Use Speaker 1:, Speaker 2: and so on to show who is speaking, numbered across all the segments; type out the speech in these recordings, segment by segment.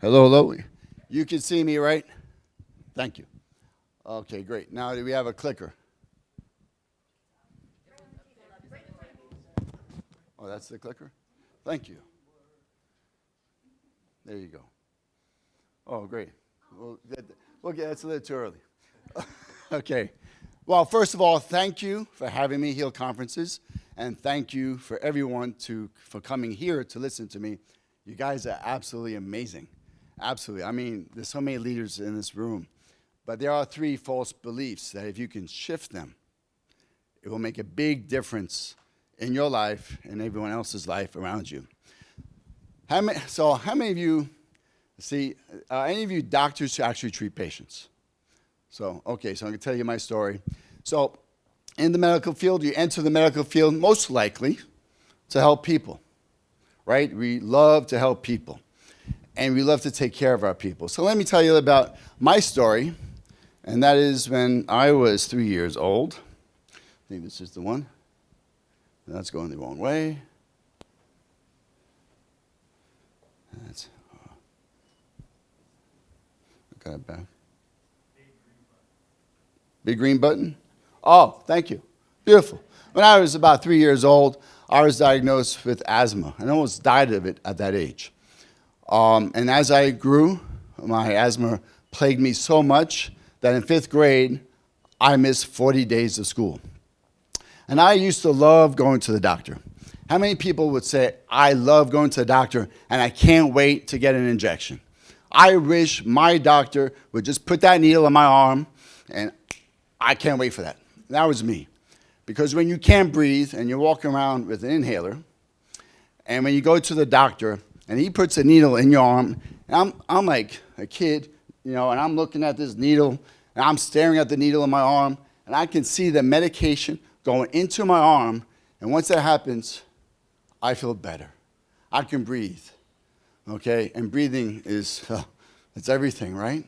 Speaker 1: Hello, hello. You can see me, right? Thank you. Okay, great. Now do we have a clicker? Oh, that's the clicker? Thank you. There you go. Oh, great. That's a little too early. Okay. Well, first of all, thank you for having me, Heal Conferences, and thank you for everyone for coming here to listen to me. You guys are absolutely amazing. Absolutely. I mean, there's so many leaders in this room. But there are 3 false beliefs that if you can shift them, it will make a big difference in your life and everyone else's life around you. How many of you, any of you doctors who actually treat patients? So I'm going to tell you my story. So in the medical field, you enter the medical field most likely to help people, right? We love to help people. And we love to take care of our people. So let me tell you about my story, and that is when I was 3 years old. I think this is the one. That's going the wrong way. Got it back. Big green button? Oh, thank you. Beautiful. When I was about 3 years old, I was diagnosed with asthma, and I almost died of it at that age. And as I grew, my asthma plagued me so much that in 5th grade, I missed 40 days of school. And I used to love going to the doctor. How many people would say, I love going to the doctor and I can't wait to get an injection? I wish my doctor would just put that needle in my arm, and I can't wait for that. That was me. Because when you can't breathe and you're walking around with an inhaler, and when you go to the doctor, and he puts a needle in your arm, and I'm like a kid, and I'm looking at this needle, and I'm staring at the needle in my arm, and I can see the medication going into my arm, and once that happens, I feel better. I can breathe, okay? And breathing it's everything, right?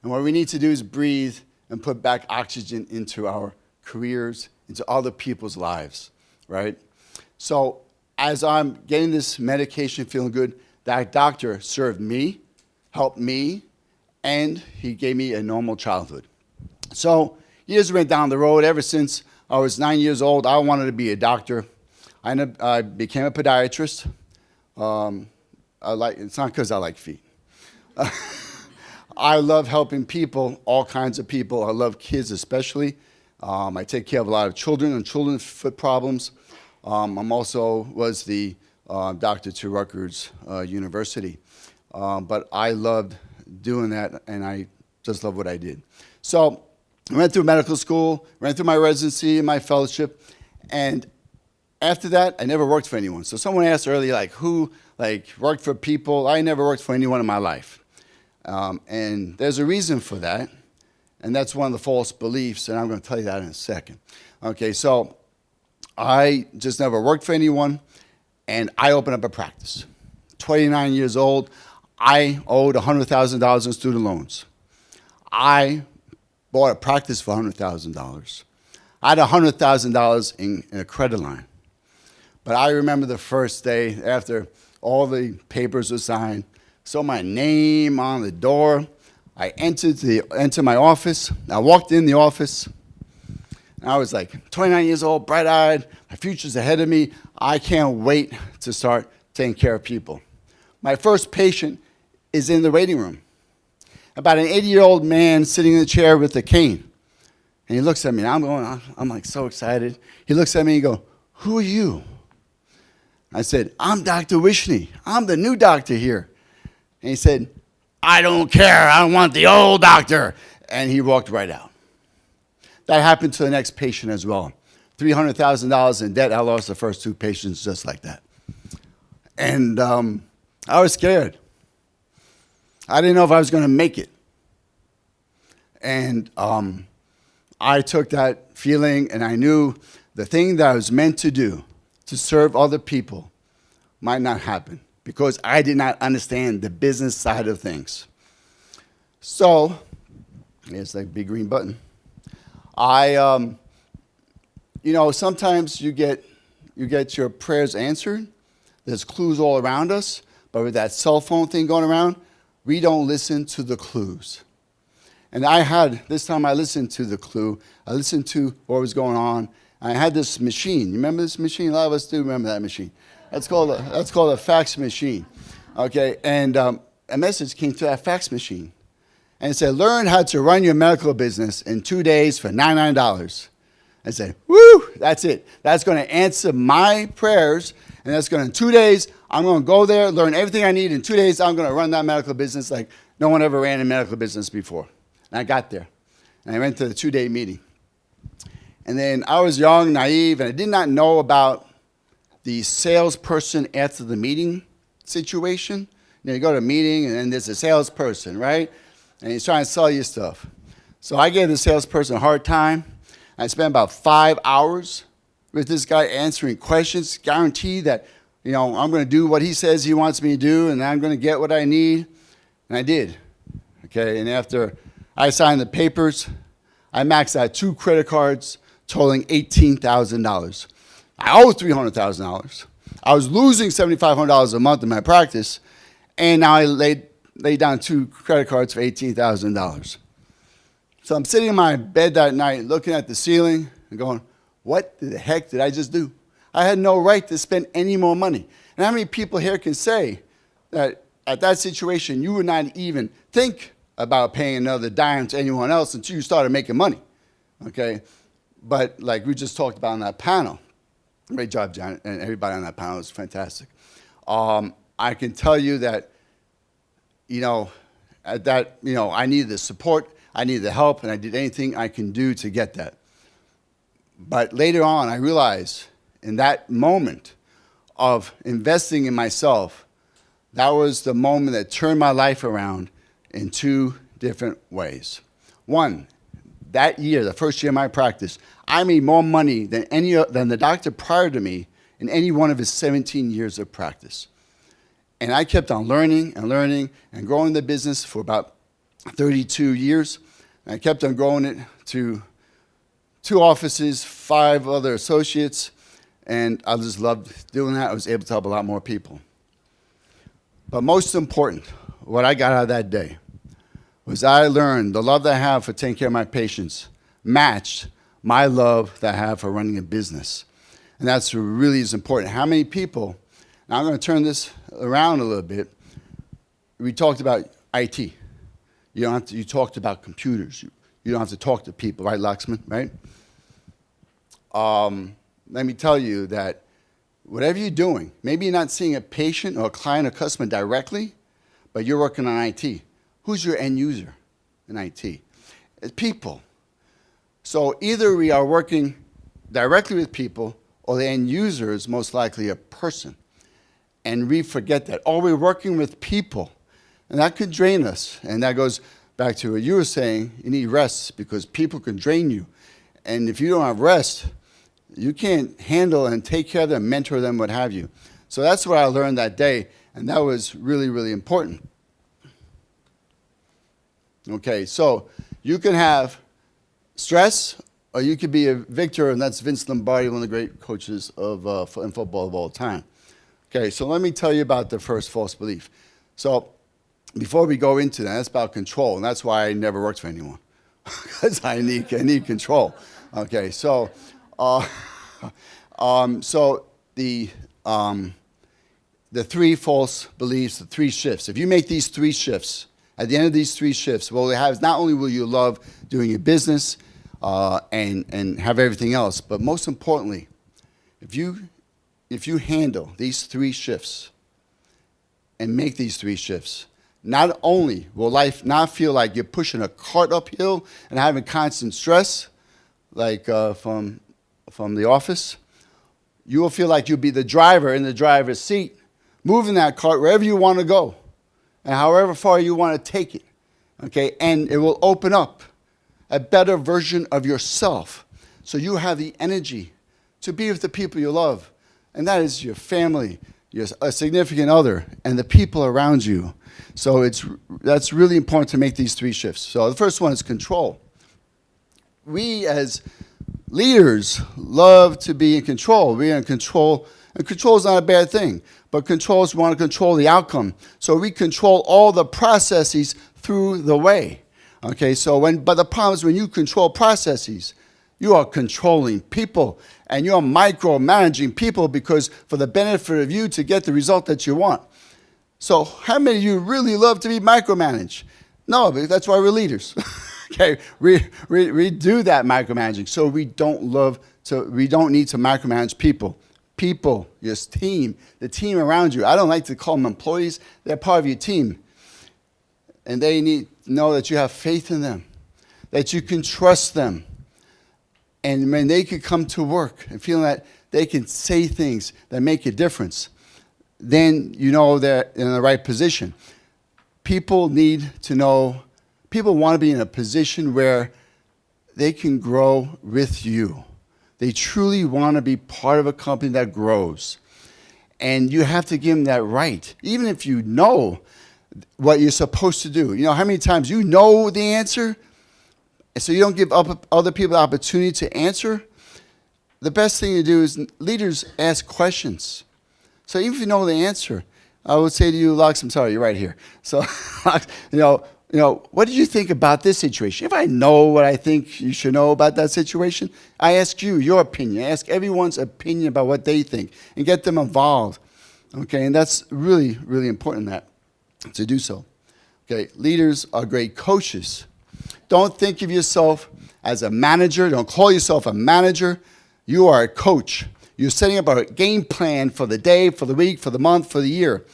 Speaker 1: And what we need to do is breathe and put back oxygen into our careers, into other people's lives, right? So as I'm getting this medication, feeling good, that doctor served me, helped me, and he gave me a normal childhood. So years went down the road. Ever since I was 9 years old, I wanted to be a doctor. I became a podiatrist. It's not because I like feet. I love helping people, all kinds of people. I love kids especially. I take care of a lot of children and children's foot problems. I'm also was the doctor to Rutgers University. But I loved doing that, and I just love what I did. So I went through medical school, went through my residency and my fellowship, and after that, I never worked for anyone. So someone asked earlier, who worked for people? I never worked for anyone in my life. And there's a reason for that, and that's one of the false beliefs, and I'm going to tell you that in a second. Okay, so I just never worked for anyone, and I opened up a practice. 29 years old, I owed $100,000 in student loans. I bought a practice for $100,000. I had $100,000 in a credit line. But I remember the first day after all the papers were signed, saw my name on the door. I entered my office. I walked in the office. And I was 29 years old, bright-eyed. My future's ahead of me. I can't wait to start taking care of people. My first patient is in the waiting room. About an 80-year-old man sitting in a chair with a cane. And he looks at me, and I'm so excited. He looks at me and he goes, "Who are you?" I said, "I'm Dr. Wishnie. I'm the new doctor here." And he said, "I don't care. I want the old doctor." And he walked right out. That happened to the next patient as well. $300,000 in debt. I lost the first 2 patients just like that. And I was scared. I didn't know if I was going to make it. And I took that feeling, and I knew the thing that I was meant to do, to serve other people, might not happen because I did not understand the business side of things. So, here's that big green button. Sometimes you get your prayers answered. There's clues all around us, but with that cell phone thing going around, we don't listen to the clues. And this time I listened to the clue. I listened to what was going on. I had this machine. You remember this machine? A lot of us do remember that machine. That's called a fax machine. Okay, and a message came to that fax machine. And it said, learn how to run your medical business in 2 days for $99. I said, woo, that's it. That's going to answer my prayers. And that's going to, in 2 days, I'm going to go there, learn everything I need. In 2 days, I'm going to run that medical business like no one ever ran a medical business before. And I got there. And I went to the 2-day meeting. And then I was young, naive, and I did not know about the salesperson after the meeting situation. You know, you go to a meeting, and then there's a salesperson, right? And he's trying to sell you stuff. So I gave the salesperson a hard time. I spent about 5 hours with this guy answering questions, guarantee that, you know, I'm going to do what he says he wants me to do, and I'm going to get what I need. And I did. Okay, and after I signed the papers, I maxed out 2 credit cards totaling $18,000. I owe $300,000. I was losing $7,500 a month in my practice, and now I laid down 2 credit cards for $18,000. So I'm sitting in my bed that night looking at the ceiling and going, what the heck did I just do? I had no right to spend any more money. And how many people here can say that at that situation you would not even think about paying another dime to anyone else until you started making money? Okay? But like we just talked about on that panel, great job, Janet, and everybody on that panel was fantastic. I can tell you that, you know, at that, you know, I needed the support, I needed the help, and I did anything I can do to get that. But later on, I realized in that moment of investing in myself, that was the moment that turned my life around in 2 different ways. One, that year, the first year of my practice, I made more money than the doctor prior to me in any one of his 17 years of practice. And I kept on learning and learning and growing the business for about 32 years. And I kept on growing it to 2 offices, 5 other associates, and I just loved doing that. I was able to help a lot more people. But most important, what I got out of that day was I learned the love that I have for taking care of my patients matched my love that I have for running a business. And that's what really is important. How many people, now I'm going to turn this around a little bit. We talked about IT. You talked about computers. You don't have to talk to people, right, Laxman, right? Let me tell you that whatever you're doing, maybe you're not seeing a patient or a client or customer directly, but you're working on IT. Who's your end user in IT? It's people. So either we are working directly with people, or the end user is most likely a person. And we forget that. Or we're working with people, and that could drain us. And that goes back to what you were saying. You need rest because people can drain you. And if you don't have rest, you can't handle and take care of them, mentor them, what have you. So that's what I learned that day, and that was really, really important. Okay, so you can have stress, or you could be a victor, and that's Vince Lombardi, one of the great coaches in football of all time. Okay, so let me tell you about the first false belief. So before we go into that, that's about control, and that's why I never worked for anyone, because I need control. Okay, so the 3 false beliefs, the 3 shifts. If you make these 3 shifts, at the end of these 3 shifts, what we have is not only will you love doing your business and have everything else, but most importantly, if you handle these 3 shifts and make these 3 shifts, not only will life not feel like you're pushing a cart uphill and having constant stress, like from the office, you will feel like you'll be the driver in the driver's seat, moving that cart wherever you want to go and however far you want to take it, okay? And it will open up a better version of yourself so you have the energy to be with the people you love, and that is your family, a significant other, and the people around you. So that's really important to make these 3 shifts. So the first one is control. We as leaders love to be in control. We're in control And control is not a bad thing, but controllers want to control the outcome. So we control all the processes through the way. Okay, but the problem is when you control processes, you are controlling people and you're micromanaging people because for the benefit of you to get the result that you want. So how many of you really love to be micromanaged? No, but that's why we're leaders. Okay, we do that micromanaging. So we don't need to micromanage people. People, your team, the team around you. I don't like to call them employees. They're part of your team. And they need to know that you have faith in them, that you can trust them. And when they can come to work and feel that they can say things that make a difference, then you know they're in the right position. People need to know, people want to be in a position where they can grow with you. They truly want to be part of a company that grows. And you have to give them that right, even if you know what you're supposed to do. You know how many times you know the answer, so you don't give other people the opportunity to answer? The best thing to do is leaders ask questions. So even if you know the answer, I would say to you, Lux, I'm sorry, you're right here. So, Lux, what did you think about this situation? If I know what I think you should know about that situation, I ask you your opinion. I ask everyone's opinion about what they think and get them involved. Okay, and that's really, really important to do so. Okay, leaders are great coaches. Don't think of yourself as a manager. Don't call yourself a manager. You are a coach. You're setting up a game plan for the day, for the week, for the month, for the year.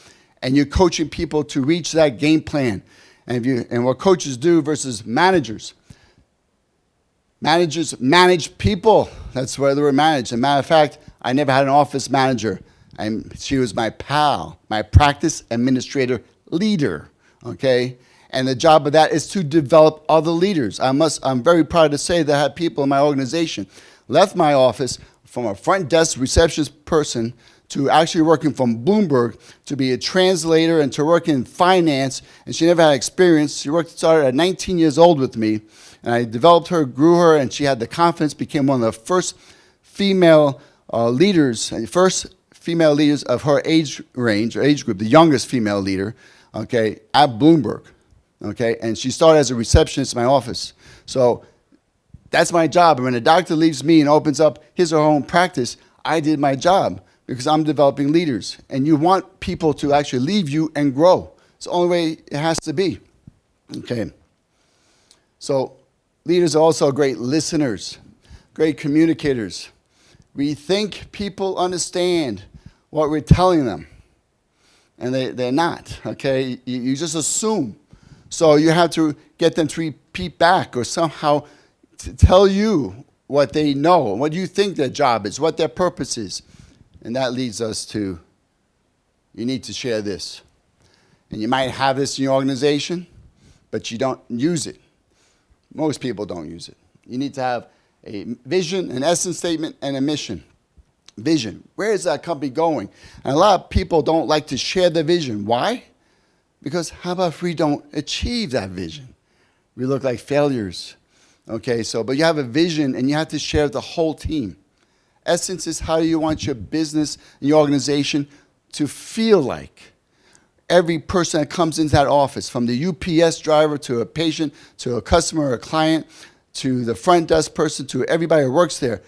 Speaker 1: And you're coaching people to reach that game plan. And what coaches do versus managers. Managers manage people. That's where they were managed. As a matter of fact, I never had an office manager. She was my pal, my practice administrator leader. Okay? And the job of that is to develop other leaders. I'm very proud to say that I had people in my organization left my office from a front desk receptionist person to actually working from Bloomberg to be a translator and to work in finance. And she never had experience. She started at 19 years old with me. And I developed her, grew her, and she had the confidence, became one of the first female leaders of her age range, or age group, the youngest female leader, okay, at Bloomberg. Okay, and she started as a receptionist in my office. So that's my job. And when a doctor leaves me and opens up his or her own practice, I did my job because I'm developing leaders. And you want people to actually leave you and grow. It's the only way it has to be. Okay. So leaders are also great listeners, great communicators. We think people understand what we're telling them. And they're not, okay? You just assume. So you have to get them to repeat back or somehow to tell you what they know, what you think their job is, what their purpose is. And that leads us to, you need to share this. And you might have this in your organization, but you don't use it. Most people don't use it. You need to have a vision, an essence statement, and a mission. Vision. Where is that company going? And a lot of people don't like to share the vision. Why? Because how about if we don't achieve that vision? We look like failures. Okay, but you have a vision and you have to share with the whole team. Essence is how you want your business and your organization to feel like. Every person that comes into that office, from the UPS driver to a patient, to a customer or a client, to the front desk person, to everybody who works there,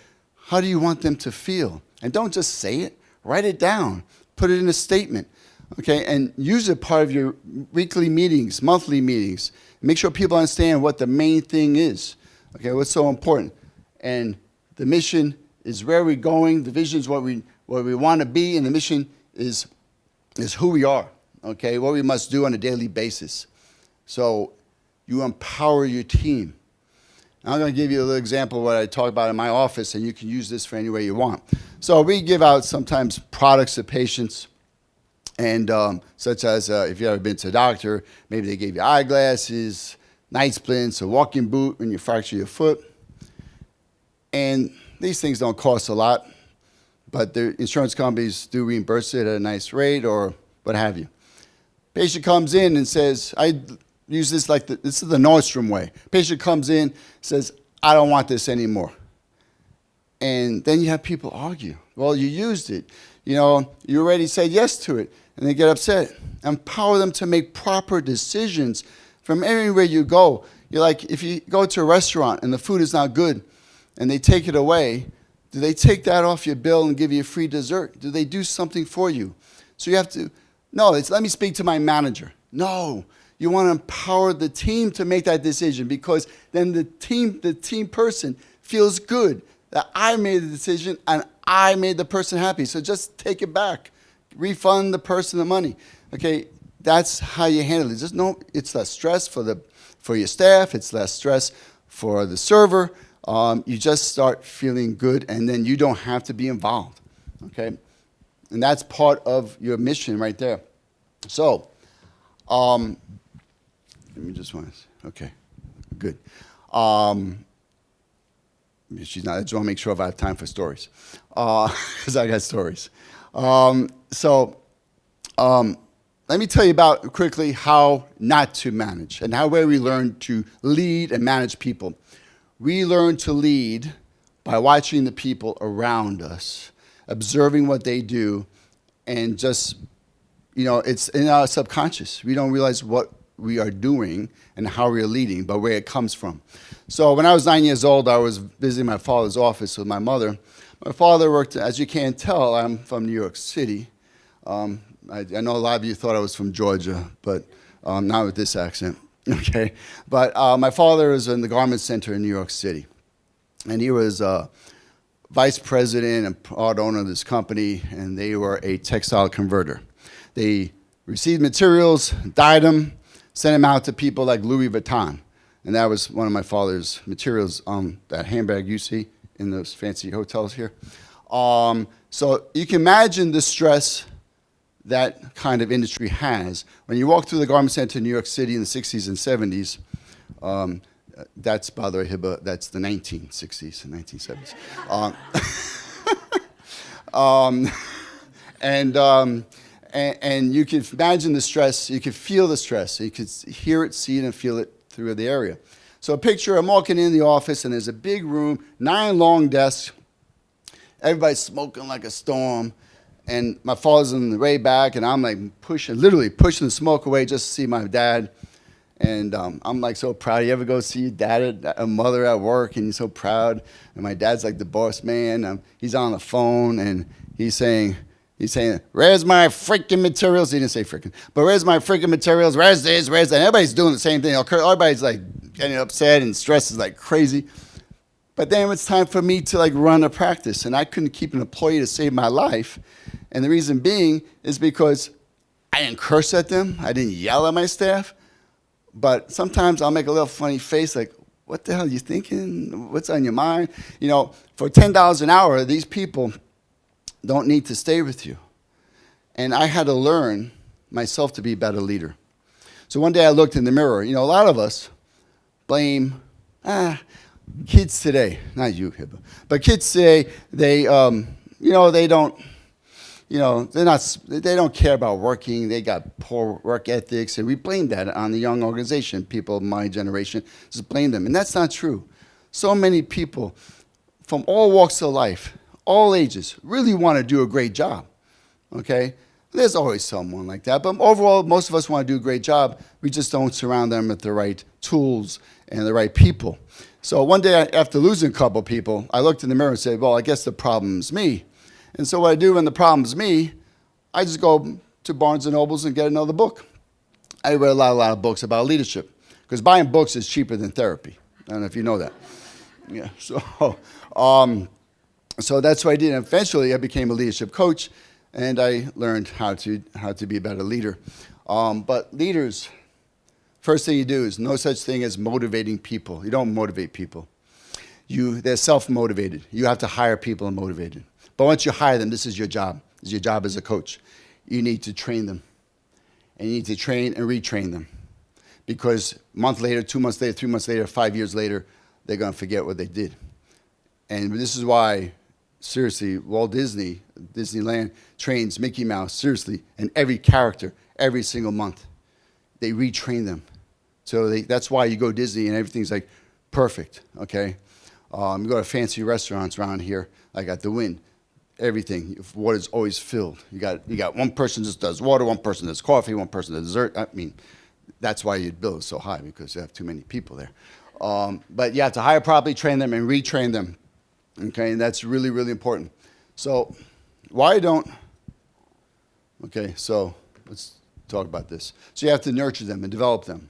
Speaker 1: how do you want them to feel? And don't just say it, write it down, put it in a statement. Okay, and use it part of your weekly meetings, monthly meetings. Make sure people understand what the main thing is. Okay, what's so important. And the mission is where we're going. The vision is what we want to be, and the mission is who we are. Okay, what we must do on a daily basis. So you empower your team. I'm going to give you a little example of what I talk about in my office, and you can use this for any way you want. So we give out sometimes products to patients. And such as if you've ever been to a doctor, maybe they gave you eyeglasses, night splints, a walking boot when you fracture your foot. And these things don't cost a lot, but the insurance companies do reimburse it at a nice rate or what have you. Patient comes in and says, I use this like this is the Nordstrom way. Patient comes in, says, I don't want this anymore. And then you have people argue. Well, you used it. You know, you already said yes to it, and they get upset. Empower them to make proper decisions from everywhere you go. You're like, if you go to a restaurant and the food is not good and they take it away, do they take that off your bill and give you a free dessert? Do they do something for you? So you have to, no, it's let me speak to my manager. No, you want to empower the team to make that decision, because then the team person feels good that I made the decision and I made the person happy. So just take it back. Refund the person the money. Okay, that's how you handle it. Just know it's less stress for your staff. It's less stress for the server. You just start feeling good, and then you don't have to be involved. Okay, and that's part of your mission right there. So, let me just want to. Okay, good. She's not. I just want to make sure if I have time for stories, because I got stories. Let me tell you about quickly how not to manage and where we learn to lead and manage people. We learn to lead by watching the people around us, observing what they do, and just, it's in our subconscious. We don't realize what we are doing and how we are leading, but where it comes from. So when I was 9 years old, I was visiting my father's office with my mother. My father worked, as you can't tell, I'm from New York City. I know a lot of you thought I was from Georgia, but not with this accent, okay? But my father was in the garment center in New York City, and he was vice president and part owner of this company, and they were a textile converter. They received materials, dyed them, sent them out to people like Louis Vuitton, and that was one of my father's materials, that handbag you see in those fancy hotels here. So you can imagine the stress that kind of industry has. When you walk through the garment center in New York City in the 60s and 70s, that's, by the way, Hibba, that's the 1960s and 1970s. And you can imagine the stress, you can feel the stress, you can hear it, see it, and feel it through the area. So picture I'm walking in the office, and there's a big room, 9 long desks, everybody's smoking like a storm, and my father's in the way back, and I'm like literally pushing the smoke away just to see my dad. And I'm like so proud. You ever go see your dad, a mother at work, and you're so proud? And my dad's like the boss man. He's on the phone, and he's saying, where's my freaking materials? He didn't say freaking, but where's my freaking materials? Where's this? Where's that? And everybody's doing the same thing. Everybody's like getting upset, and stress is like crazy. But then it's time for me to like run a practice, and I couldn't keep an employee to save my life. And the reason being is because I didn't curse at them. I didn't yell at my staff. But sometimes I'll make a little funny face like, what the hell are you thinking? What's on your mind? For $10 an hour, these people don't need to stay with you. And I had to learn myself to be a better leader. So one day I looked in the mirror. A lot of us blame kids today, not you, Hibba, but kids today, they don't, they don't care about working. They got poor work ethics, and we blame that on the young organization. People of my generation just blame them, and that's not true. So many people from all walks of life, all ages, really want to do a great job, okay? There's always someone like that, but overall, most of us want to do a great job. We just don't surround them with the right tools and the right people. So one day, after losing a couple people, I looked in the mirror and said, well, I guess the problem's me. And so what I do when the problem's me, I just go to Barnes & Nobles and get another book. I read a lot of books about leadership, because buying books is cheaper than therapy. I don't know if you know that. Yeah, so that's what I did. And eventually, I became a leadership coach, and I learned how to be a better leader. But leaders, first thing you do is no such thing as motivating people. You don't motivate people. They're self-motivated. You have to hire people and motivate them. But once you hire them, this is your job. This is your job as a coach. You need to train them. And you need to train and retrain them. Because a month later, 2 months later, 3 months later, 5 years later, they're going to forget what they did. And this is why, seriously, Walt Disney, Disneyland, trains Mickey Mouse, seriously, and every character, every single month. They retrain them. So that's why you go to Disney and everything's like perfect, okay? You go to fancy restaurants around here, like at the Wynn. everything. Water's always filled. You got one person just does water, one person does coffee, one person does dessert. I mean, that's why your bill is so high, because you have too many people there. But you have to hire properly, train them, and retrain them. Okay, and that's really, really important. So why don't, okay, so let's talk about this. So you have to nurture them and develop them.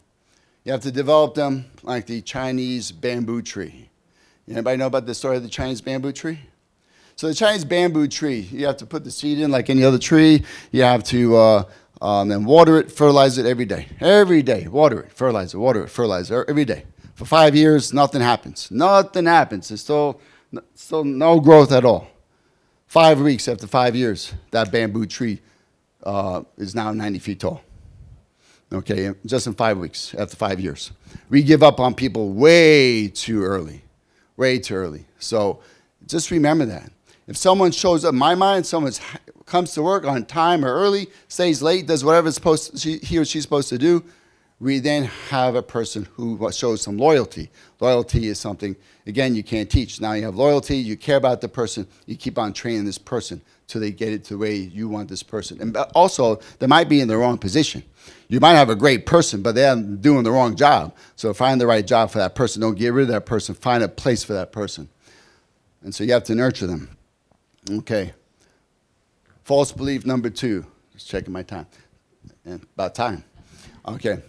Speaker 1: You have to develop them like the Chinese bamboo tree. Anybody know about the story of the Chinese bamboo tree? So the Chinese bamboo tree, you have to put the seed in like any other tree. You have to then water it, fertilize it every day. Every day, water it, fertilize it every day. For 5 years, nothing happens. Nothing happens. There's still no growth at all. 5 weeks after 5 years, that bamboo tree is now 90 feet tall. Okay, just in 5 weeks, after 5 years. We give up on people way too early. Way too early. So just remember that. If someone shows up, in my mind, someone comes to work on time or early, stays late, does whatever he or she's supposed to do, we then have a person who shows some loyalty. Loyalty is something, again, you can't teach. Now you have loyalty, you care about the person, you keep on training this person till they get it to the way you want this person. And also, they might be in the wrong position. You might have a great person, but they're doing the wrong job. So find the right job for that person. Don't get rid of that person. Find a place for that person. And so you have to nurture them. Okay. False belief number 2. Just checking my time. About time. Okay.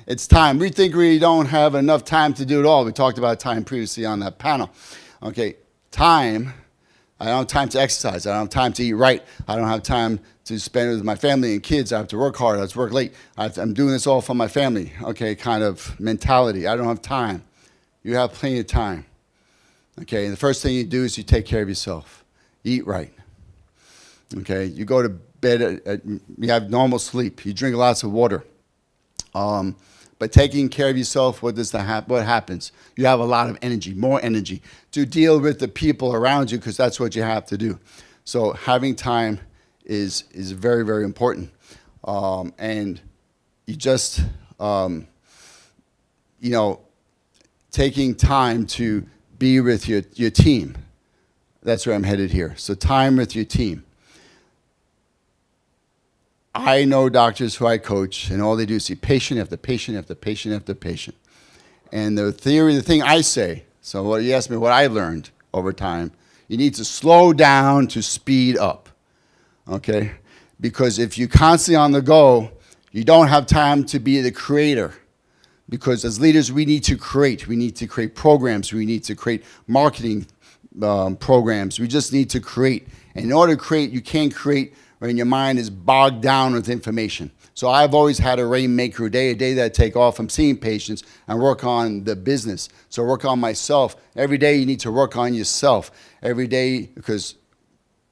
Speaker 1: It's time. We think we don't have enough time to do it all. We talked about time previously on that panel. Okay. Time. I don't have time to exercise. I don't have time to eat right. I don't have time to spend with my family and kids. I have to work hard. I have to work late. I'm doing this all for my family. Okay, kind of mentality. I don't have time. You have plenty of time. Okay, and the first thing you do is you take care of yourself. Eat right. Okay, you go to bed, you have normal sleep. You drink lots of water. But taking care of yourself, what happens? You have a lot of energy, more energy, to deal with the people around you, because that's what you have to do. So having time is very, very important. And you just, taking time to be with your team. That's where I'm headed here. So time with your team. I know doctors who I coach, and all they do is see patient after patient after patient after patient. And the thing I say, so what you asked me what I learned over time, you need to slow down to speed up, okay? Because if you're constantly on the go, you don't have time to be the creator. Because as leaders, we need to create. We need to create programs. We need to create marketing programs. We just need to create. And in order to create, you can't create when your mind is bogged down with information. So I've always had a rainmaker day, a day that I take off from seeing patients and work on the business. So work on myself. Every day you need to work on yourself. Every day, because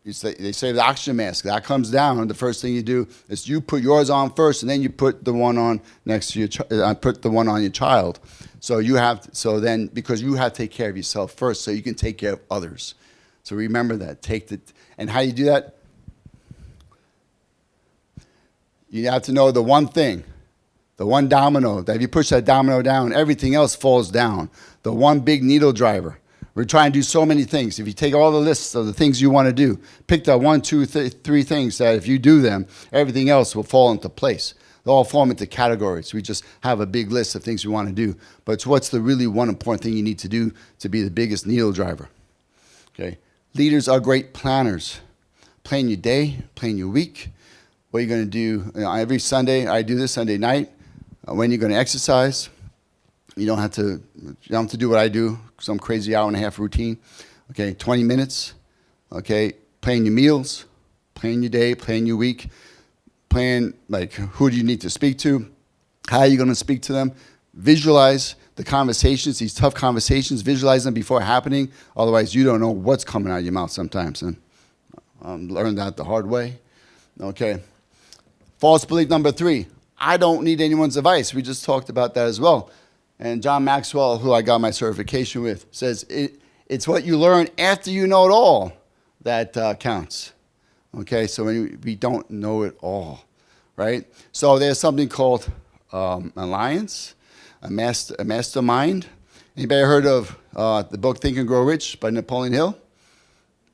Speaker 1: they say the oxygen mask, that comes down, and the first thing you do is you put yours on first, and then you put the one on next to put the one on your child. So because you have to take care of yourself first, so you can take care of others. So remember that. And how you do that? You have to know the one thing, the one domino, that if you push that domino down, everything else falls down. The one big needle driver. We're trying to do so many things. If you take all the lists of the things you want to do, pick the 1, 2, 3 things that if you do them, everything else will fall into place. They all form into categories. We just have a big list of things we want to do. But it's what's the really one important thing you need to do to be the biggest needle driver. Okay. Leaders are great planners. Plan your day, plan your week. What you're going to do every Sunday. I do this Sunday night. When you're going to exercise. You don't have to do what I do, some crazy hour-and-a-half routine. Okay, 20 minutes. Okay, plan your meals, plan your day, plan your week, plan like who do you need to speak to, how are you going to speak to them, visualize the conversations, these tough conversations, visualize them before happening. Otherwise, you don't know what's coming out of your mouth sometimes. And learned that the hard way. Okay. False belief number 3. I don't need anyone's advice. We just talked about that as well. And John Maxwell, who I got my certification with, says it's what you learn after you know it all that counts. Okay, so we don't know it all, right? So there's something called alliance, a mastermind. Anybody heard of the book Think and Grow Rich by Napoleon Hill?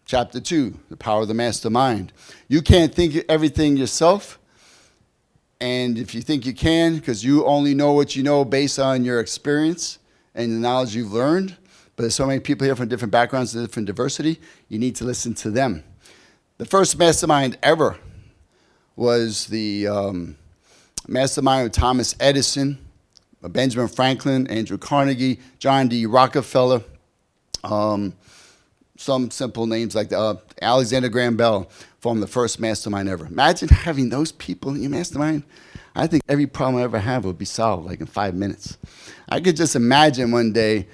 Speaker 1: Chapter 2, the power of the mastermind. You can't think everything yourself. And if you think you can, because you only know what you know based on your experience and the knowledge you've learned, but there's so many people here from different backgrounds and different diversity, you need to listen to them. The first mastermind ever was the mastermind of Thomas Edison, Benjamin Franklin, Andrew Carnegie, John D. Rockefeller, some simple names like Alexander Graham Bell formed the first mastermind ever. Imagine having those people in your mastermind. I think every problem I ever have would be solved like in 5 minutes. I could just imagine one day,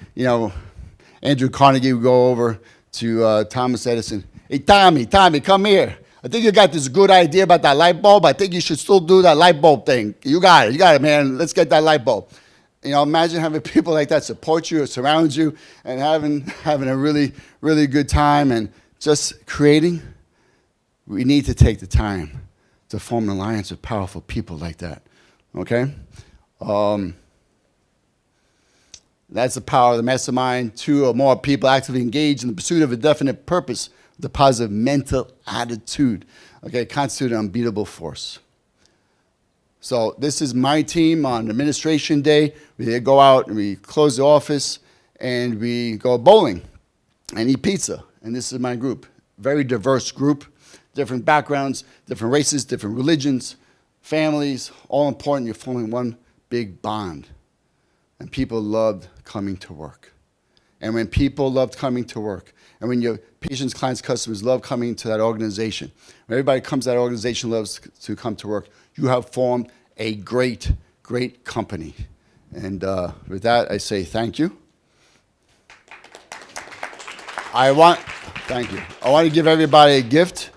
Speaker 1: Andrew Carnegie would go over to Thomas Edison. Hey, Tommy, come here. I think you got this good idea about that light bulb. I think you should still do that light bulb thing. You got it, man. Let's get that light bulb. Imagine having people like that support you or surround you and having a really, really good time and just creating. We need to take the time to form an alliance with powerful people like that, okay? That's the power of the mastermind. 2 or more people actively engaged in the pursuit of a definite purpose, the positive mental attitude, okay, constitute an unbeatable force. So this is my team on administration day. We go out and we close the office and we go bowling and eat pizza. And this is my group. Very diverse group, different backgrounds, different races, different religions, families, all important. You're forming one big bond. And people loved coming to work. And when people loved coming to work, and when your patients, clients, customers love coming to that organization, when everybody comes to that organization loves to come to work, you have formed a great, great company. And with that, I say thank you. Thank you. I want to give everybody a gift.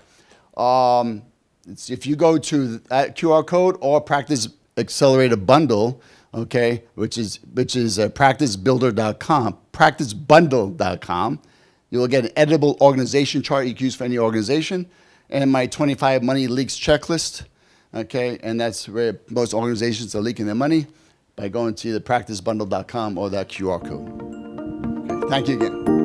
Speaker 1: If you go to that QR code or Practice Accelerator Bundle, okay, which is practicebundle.com, you will get an editable organization chart you can use for any organization, and my 25 money leaks checklist, okay, and that's where most organizations are leaking their money, by going to either practicebundle.com or that QR code. Okay, thank you again.